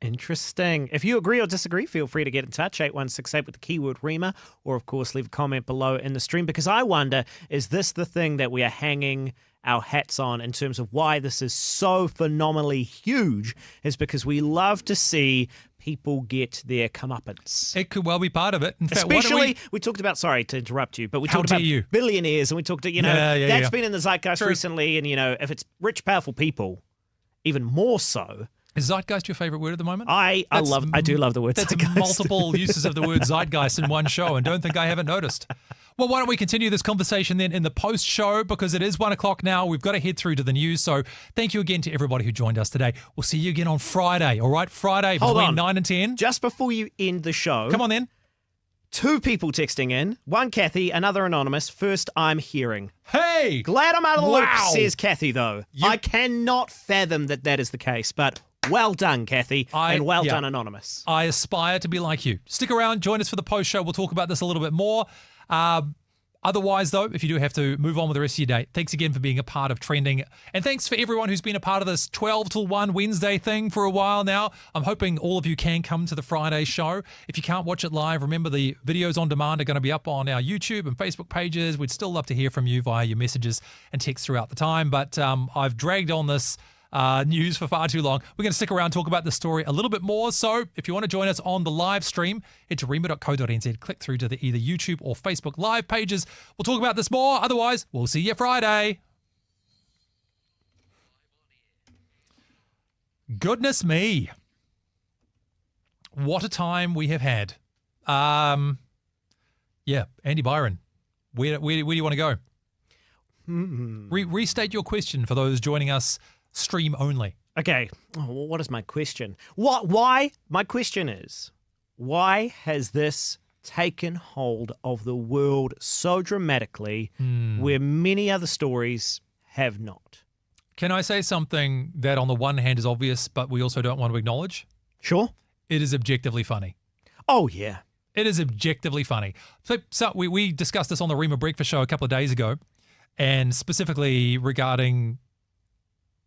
Interesting. If you agree or disagree, feel free to get in touch, 8168 with the keyword Rima, or of course leave a comment below in the stream, because I wonder, is this the thing that we are hanging our hats on in terms of why this is so phenomenally huge, is because we love to see people get their comeuppance. It could well be part of it. In fact, especially, we talked about, sorry to interrupt you, but we talked about billionaires, and we talked, that's been in the zeitgeist recently, and, if it's rich, powerful people, even more so. Is zeitgeist your favorite word at the moment? I do love the word That's zeitgeist. multiple uses of the word zeitgeist in one show, and don't think I haven't noticed. Well, why don't we continue this conversation then in the post show, because it is 1 o'clock now. We've got to head through to the news. So thank you again to everybody who joined us today. We'll see you again on Friday. All right, Friday Hold between on. 9 and 10. Just before you end the show. Come on then. 2 people texting in. One Kathy, another anonymous. First I'm hearing. Hey! Glad I'm out of the loop, Wow. says Kathy, though. I cannot fathom that is the case, but well done, Kathy, and well done, Anonymous. I aspire to be like you. Stick around, join us for the post show. We'll talk about this a little bit more. Otherwise, though, if you do have to move on with the rest of your day, thanks again for being a part of Trending. And thanks for everyone who's been a part of this 12 till 1 Wednesday thing for a while now. I'm hoping all of you can come to the Friday show. If you can't watch it live, remember the videos on demand are going to be up on our YouTube and Facebook pages. We'd still love to hear from you via your messages and texts throughout the time. But I've dragged on this news for far too long. We're going to stick around and talk about the story a little bit more. So if you want to join us on the live stream, head to rema.co.nz, click through to the either YouTube or Facebook live pages. We'll talk about this more. Otherwise, we'll see you Friday. Goodness me. What a time we have had. Yeah, Andy Byron, where do you want to go? Restate your question for those joining us stream only. Okay. Oh, well, what is my question? Why? My question is, why has this taken hold of the world so dramatically where many other stories have not? Can I say something that on the one hand is obvious, but we also don't want to acknowledge? Sure. It is objectively funny. Oh, yeah. It is objectively funny. So we discussed this on the Rema Breakfast Show a couple of days ago, and specifically regarding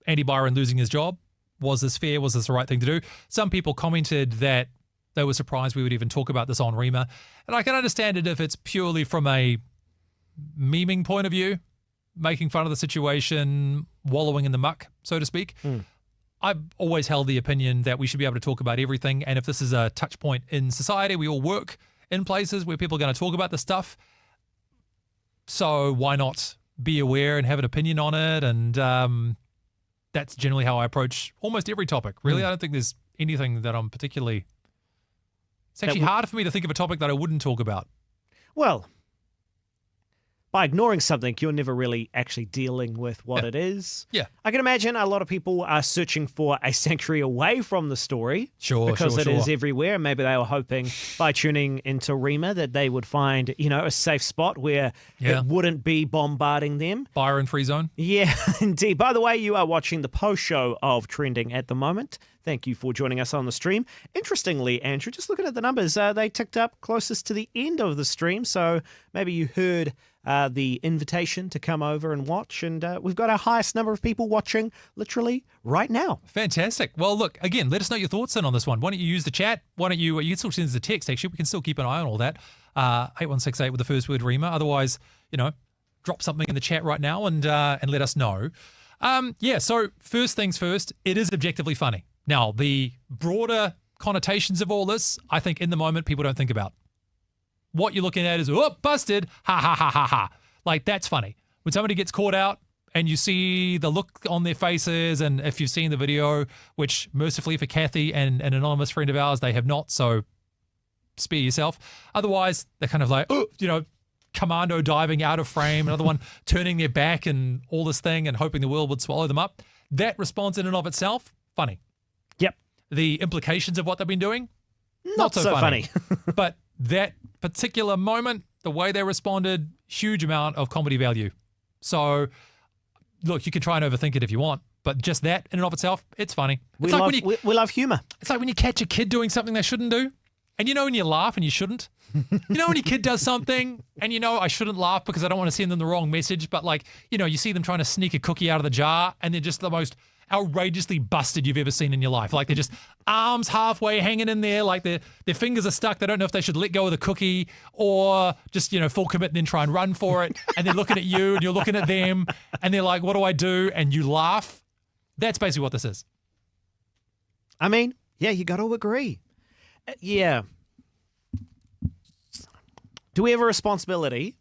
Andy Byron losing his job. Was this fair? Was this the right thing to do? Some people commented that they were surprised we would even talk about this on Rema. And I can understand it if it's purely from a memeing point of view, making fun of the situation, wallowing in the muck, so to speak. I've always held the opinion that we should be able to talk about everything. And if this is a touch point in society, we all work in places where people are going to talk about this stuff. So why not be aware and have an opinion on it? And that's generally how I approach almost every topic. Really, I don't think there's anything that I'm particularly... It's actually harder for me to think of a topic that I wouldn't talk about. Well, by ignoring something, you're never really actually dealing with what it is. Yeah. I can imagine a lot of people are searching for a sanctuary away from the story. Because it is everywhere. Maybe they were hoping by tuning into Rema that they would find, a safe spot where it wouldn't be bombarding them. Byron free zone. Yeah, indeed. By the way, you are watching the post show of Trending at the moment. Thank you for joining us on the stream. Interestingly, Andrew, just looking at the numbers, they ticked up closest to the end of the stream. So maybe you heard the invitation to come over and watch. And we've got our highest number of people watching literally right now. Fantastic. Well, look, again, let us know your thoughts in on this one. Why don't you use the chat? Why don't you can still send us a text, actually. We can still keep an eye on all that. 8168 with the first word Rema. Otherwise, drop something in the chat right now and let us know. So first things first, it is objectively funny. Now, the broader connotations of all this, I think in the moment people don't think about. What you're looking at is, oh, busted, ha, ha, ha, ha, ha. Like, that's funny. When somebody gets caught out and you see the look on their faces, and if you've seen the video, which mercifully for Kathy and an anonymous friend of ours, they have not, so spare yourself. Otherwise, they're kind of like, oh, commando diving out of frame, another one turning their back and all this thing and hoping the world would swallow them up. That response in and of itself, funny. Yep. The implications of what they've been doing, Not so funny. But that particular moment, the way they responded, huge amount of comedy value. So, look, you can try and overthink it if you want, but just that in and of itself, it's funny. We love humor. It's like when you catch a kid doing something they shouldn't do, and when you laugh and you shouldn't. When your kid does something and I shouldn't laugh because I don't want to send them the wrong message, but you see them trying to sneak a cookie out of the jar and they're just the most outrageously busted you've ever seen in your life. Like, they're just arms halfway hanging in there, like their fingers are stuck. They don't know if they should let go of the cookie or just, full commit and then try and run for it. And they're looking at you and you're looking at them and they're like, what do I do? And you laugh. That's basically what this is. I mean, yeah, you got to agree. Yeah. Do we have a responsibility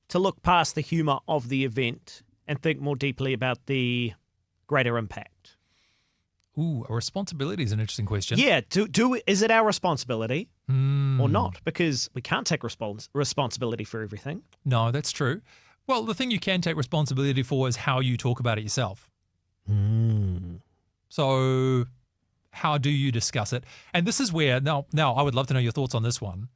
to look past the humor of the event and think more deeply about the greater impact? Ooh, a responsibility is an interesting question. Yeah, is it our responsibility or not? Because we can't take responsibility for everything. No, that's true. Well, the thing you can take responsibility for is how you talk about it yourself. So how do you discuss it? And this is where, now I would love to know your thoughts on this one.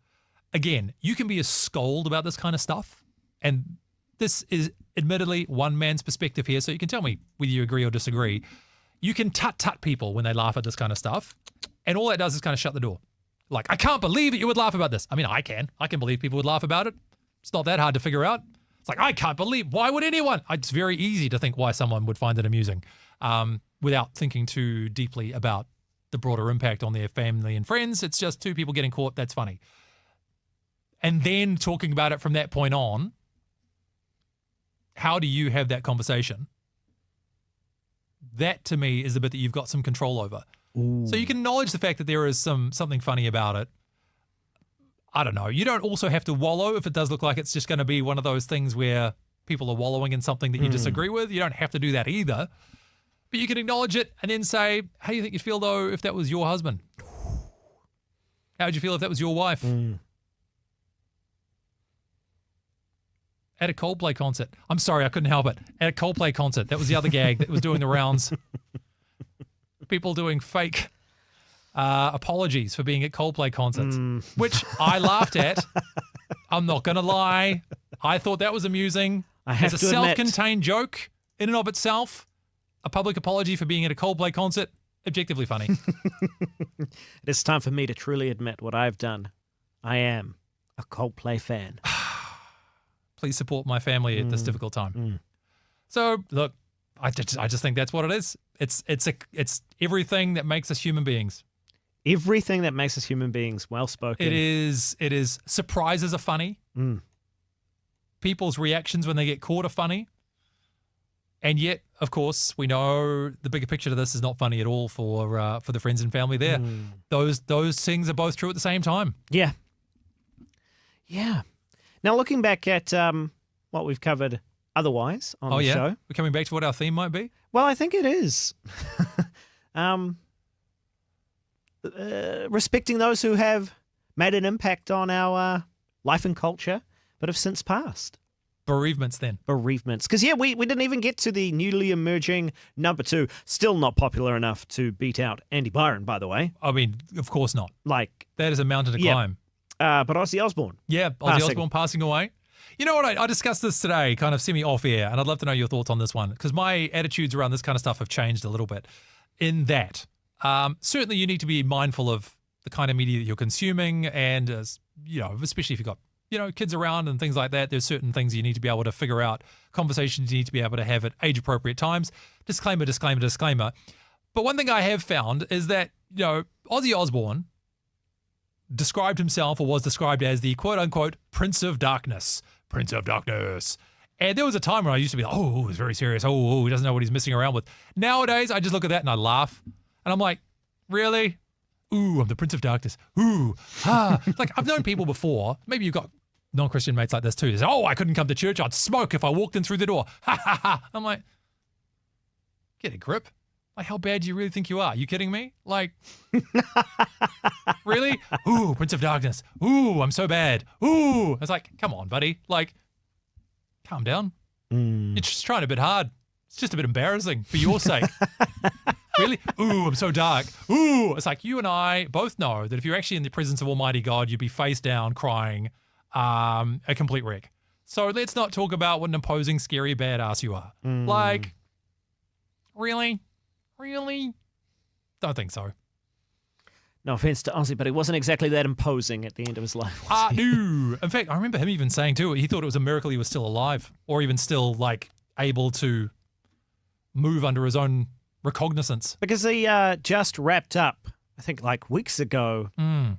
Again, you can be a scold about this kind of stuff, and this is admittedly one man's perspective here, so you can tell me whether you agree or disagree. You can tut people when they laugh at this kind of stuff, and all that does is kind of shut the door. Like, I can't believe that you would laugh about this. I mean, I can believe people would laugh about it. It's not that hard to figure out. It's like, I can't believe, why would anyone? It's very easy to think why someone would find it amusing without thinking too deeply about the broader impact on their family and friends. It's just two people getting caught. That's funny. And then talking about it from that point on, how do you have that conversation? That, to me, is the bit that you've got some control over. Ooh. So you can acknowledge the fact that there is something funny about it. I don't know. You don't also have to wallow if it does look like it's just going to be one of those things where people are wallowing in something that you disagree with. You don't have to do that either. But you can acknowledge it and then say, how do you think you'd feel, though, if that was your husband? How would you feel if that was your wife? At a Coldplay concert. I'm sorry, I couldn't help it. At a Coldplay concert. That was the other gag that was doing the rounds. People doing fake apologies for being at Coldplay concerts, which I laughed at. I'm not going to lie. I thought that was amusing. As a self-contained joke in and of itself, a public apology for being at a Coldplay concert, objectively funny. It is time for me to truly admit what I've done. I am a Coldplay fan. Please support my family at this difficult time. So, look, I just think that's what it is. It's everything that makes us human beings. Everything that makes us human beings. Well spoken. It is. Surprises are funny. People's reactions when they get caught are funny. And yet, of course, we know the bigger picture of this is not funny at all for the friends and family there. Those things are both true at the same time. Yeah. Yeah. Now, looking back at what we've covered otherwise on the show. We're coming back to what our theme might be? Well, I think it is. Respecting those who have made an impact on our life and culture, but have since passed. Bereavements, then. Bereavements. Because, we didn't even get to the newly emerging number 2. Still not popular enough to beat out Andy Byron, by the way. I mean, of course not. Like, that is a mountain to climb. But Ozzy Osbourne. Yeah, Ozzy Osbourne passing away. You know what? I discussed this today, kind of semi-off air, and I'd love to know your thoughts on this one, because my attitudes around this kind of stuff have changed a little bit. In that, certainly you need to be mindful of the kind of media that you're consuming, and especially if you've got kids around and things like that. There's certain things you need to be able to figure out, conversations you need to be able to have at age-appropriate times. Disclaimer, disclaimer, disclaimer. But one thing I have found is that Ozzy Osbourne described himself, or was described as, the quote-unquote Prince of Darkness. Prince of Darkness. And there was a time when I used to be like, oh, he's very serious. Oh, he doesn't know what he's messing around with. Nowadays, I just look at that and I laugh. And I'm like, really? Ooh, I'm the Prince of Darkness. Ooh, Like, I've known people before, maybe you've got non-Christian mates like this too. They say, I couldn't come to church. I'd smoke if I walked in through the door. Ha, ha, ha. I'm like, get a grip. Like, how bad do you really think you are? Are you kidding me? Like, really? Ooh, Prince of Darkness. Ooh, I'm so bad. Ooh. It's like, come on, buddy. Like, calm down. You're just trying a bit hard. It's just a bit embarrassing for your sake. Really? Ooh, I'm so dark. Ooh. It's like, you and I both know that if you're actually in the presence of Almighty God, you'd be face down crying a complete wreck. So let's not talk about what an imposing, scary badass you are. Like, really? Really? Don't think so. No offense to Ozzy, but he wasn't exactly that imposing at the end of his life. No. In fact, I remember him even saying too, he thought it was a miracle he was still alive, or even still able to move under his own recognizance. Because he just wrapped up, I think weeks ago,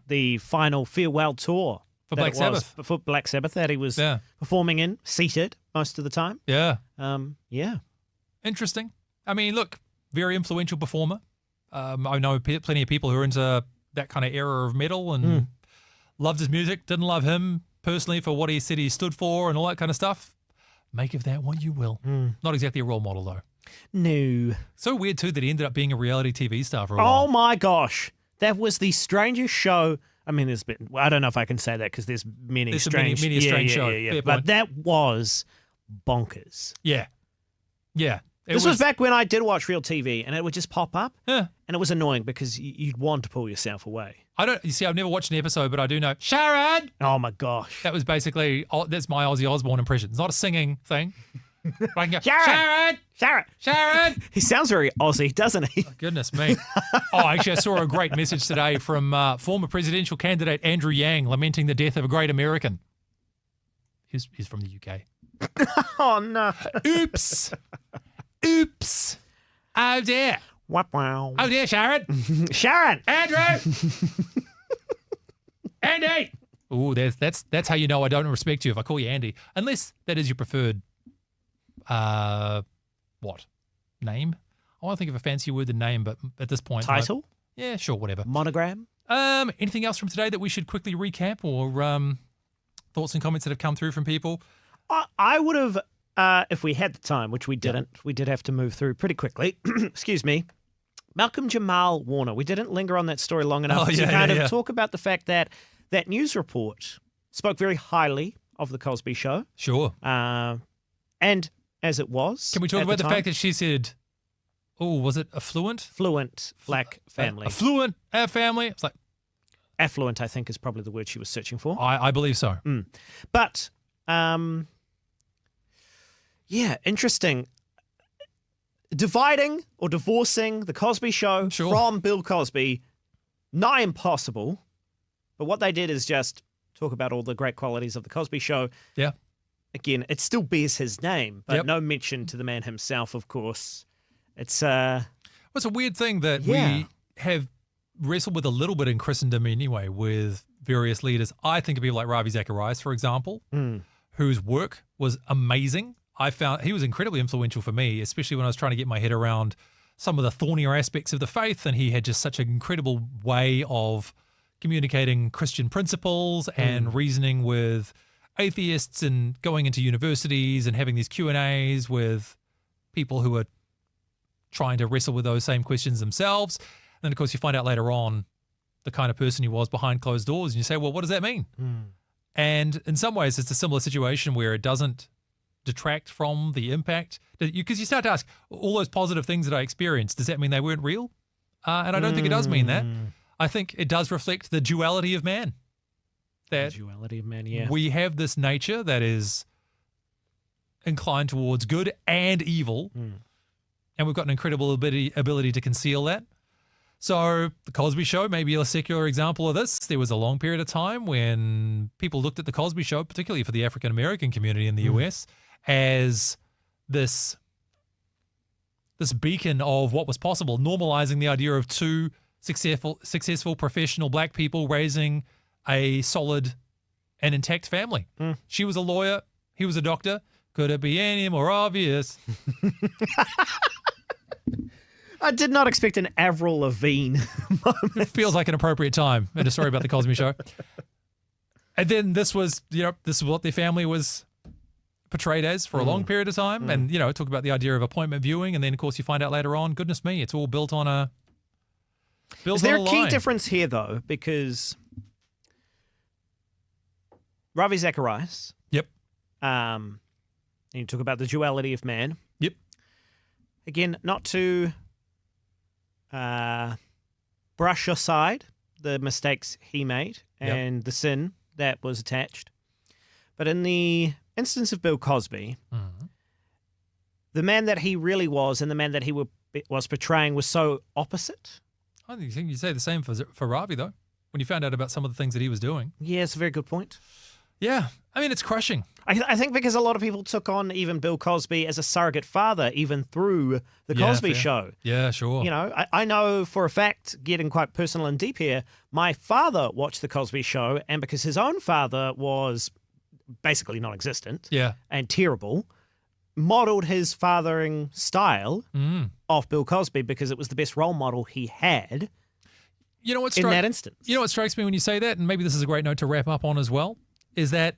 the final farewell tour for Black Sabbath. For Black Sabbath that he was performing in, seated most of the time. Yeah. Yeah. Interesting. I mean, look, very influential performer. I know plenty of people who are into that kind of era of metal and loved his music. Didn't love him personally for what he said he stood for and all that kind of stuff. Make of that what you will. Not exactly a role model, though. No. So weird, too, that he ended up being a reality TV star for a while. Oh my gosh. That was the strangest show. I mean, there's been, I don't know if I can say that because there's many There's strange. many a strange show. Fair But point. that was bonkers. Yeah. Yeah. This was back when I did watch real TV and it would just pop up. Yeah. And it was annoying because you'd want to pull yourself away. You see, I've never watched an episode, but I do know. Sharon! Oh my gosh. That was basically, that's my Ozzy Osbourne impression. It's not a singing thing. But I can go, Sharon! Sharon! Sharon! He sounds very Aussie, doesn't he? Oh, goodness me. Actually, I saw a great message today from former presidential candidate Andrew Yang lamenting the death of a great American. He's from the UK. Oh, no. Oops. Oops. Oh, dear. Wow. Oh, dear, Sharon. Sharon. Andrew. Andy. Oh, that's how you know I don't respect you if I call you Andy. Unless that is your preferred, what? Name? I want to think of a fancier word than name, but at this point. Title? Yeah, sure, whatever. Monogram? Anything else from today that we should quickly recap or thoughts and comments that have come through from people? I would have, if we had the time, which we didn't, we did have to move through pretty quickly. Excuse me. Malcolm Jamal Warner. We didn't linger on that story long enough to kind of talk about the fact that that news report spoke very highly of the Cosby Show. Sure. And as it was. Can we talk about the fact that she said, oh, was it affluent? Fluent black family. Affluent family? It's like. Affluent, I think, is probably the word she was searching for. I believe so. But, yeah, interesting. Dividing or divorcing the Cosby Show from Bill Cosby, nigh impossible. But what they did is just talk about all the great qualities of the Cosby Show. Yeah. Again, it still bears his name, but no mention to the man himself, of course. It's well, it's a weird thing that we have wrestled with a little bit in Christendom anyway with various leaders. I think of people like Ravi Zacharias, for example, whose work was amazing. I found he was incredibly influential for me, especially when I was trying to get my head around some of the thornier aspects of the faith. And he had just such an incredible way of communicating Christian principles and reasoning with atheists and going into universities and having these Q&As with people who are trying to wrestle with those same questions themselves. And then, of course, you find out later on the kind of person he was behind closed doors. And you say, well, what does that mean? And in some ways, it's a similar situation where it doesn't detract from the impact. Because you start to ask, all those positive things that I experienced, does that mean they weren't real? And I don't think it does mean that. I think it does reflect the duality of man. That the duality of man, yeah. We have this nature that is inclined towards good and evil. And we've got an incredible ability to conceal that. So the Cosby Show may be a secular example of this. There was a long period of time when people looked at the Cosby Show, particularly for the African-American community in the US, as this beacon of what was possible, normalizing the idea of two successful professional black people raising a solid and intact family. She was a lawyer. He was a doctor. Could it be any more obvious? I did not expect an Avril Lavigne moment. It feels like an appropriate time in a story about the Cosby Show. And then this was what their family was portrayed as for a long period of time. And, talk about the idea of appointment viewing. And then, of course, you find out later on, goodness me, it's all built on a Is there a key difference here, though? Because Ravi Zacharias. Yep. And you talk about the duality of man. Yep. Again, not to brush aside the mistakes he made and the sin that was attached. But in the instance of Bill Cosby, the man that he really was and the man that he was portraying was so opposite. I think you'd say the same for Ravi, though, when you found out about some of the things that he was doing. Yeah, it's a very good point. Yeah. I mean, it's crushing. I think because a lot of people took on even Bill Cosby as a surrogate father, even through the Cosby Show. Yeah, sure. I know for a fact, getting quite personal and deep here, my father watched the Cosby Show, and because his own father was basically non-existent and terrible, modeled his fathering style off Bill Cosby because it was the best role model he had in that instance. You know what strikes me when you say that, and maybe this is a great note to wrap up on as well, is that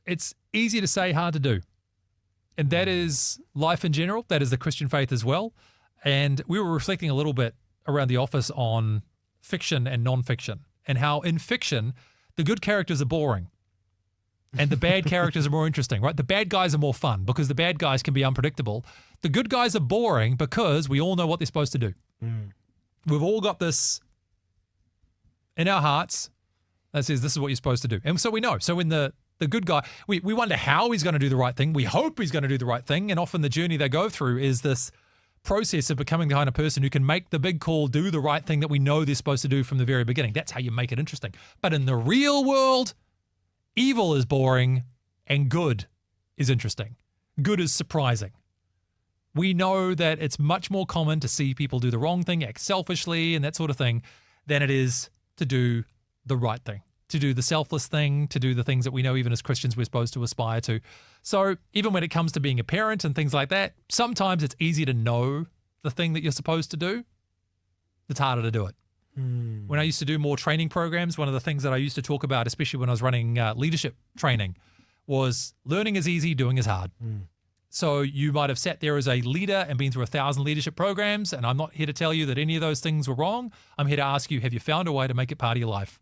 it's easy to say, hard to do. And that is life in general. That is the Christian faith as well. And we were reflecting a little bit around the office on fiction and non-fiction, and how in fiction, the good characters are boring and the bad characters are more interesting, right? The bad guys are more fun because the bad guys can be unpredictable. The good guys are boring because we all know what they're supposed to do. We've all got this in our hearts that says this is what you're supposed to do. And so we know. So when the good guy, we wonder how he's going to do the right thing. We hope he's going to do the right thing. And often the journey they go through is this process of becoming the kind of person who can make the big call, do the right thing that we know they're supposed to do from the very beginning. That's how you make it interesting. But in the real world, evil is boring and good is interesting. Good is surprising. We know that it's much more common to see people do the wrong thing, act selfishly and that sort of thing, than it is to do the right thing, to do the selfless thing, to do the things that we know even as Christians we're supposed to aspire to. So even when it comes to being a parent and things like that, sometimes it's easy to know the thing that you're supposed to do. It's harder to do it. When I used to do more training programs, one of the things that I used to talk about, especially when I was running leadership training, was learning is easy, doing is hard. So you might have sat there as a leader and been through 1,000 leadership programs, and I'm not here to tell you that any of those things were wrong. I'm here to ask you, have you found a way to make it part of your life?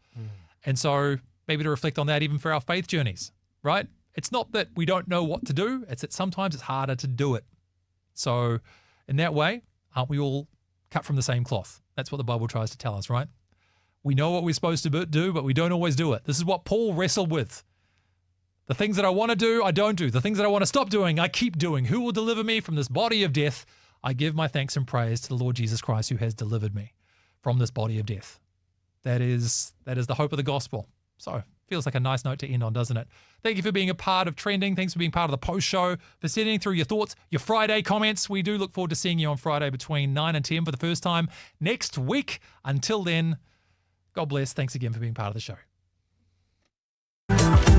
And so maybe to reflect on that even for our faith journeys, right? It's not that we don't know what to do, it's that sometimes it's harder to do it. So in that way, aren't we all cut from the same cloth? That's what the Bible tries to tell us, right? We know what we're supposed to do, but we don't always do it. This is what Paul wrestled with. The things that I want to do, I don't do. The things that I want to stop doing, I keep doing. Who will deliver me from this body of death? I give my thanks and praise to the Lord Jesus Christ who has delivered me from this body of death. That is the hope of the gospel. So feels like a nice note to end on, doesn't it? Thank you for being a part of Trending. Thanks for being part of the post show, for sending through your thoughts, your Friday comments. We do look forward to seeing you on Friday between 9 and 10 for the first time next week. Until then, God bless. Thanks again for being part of the show.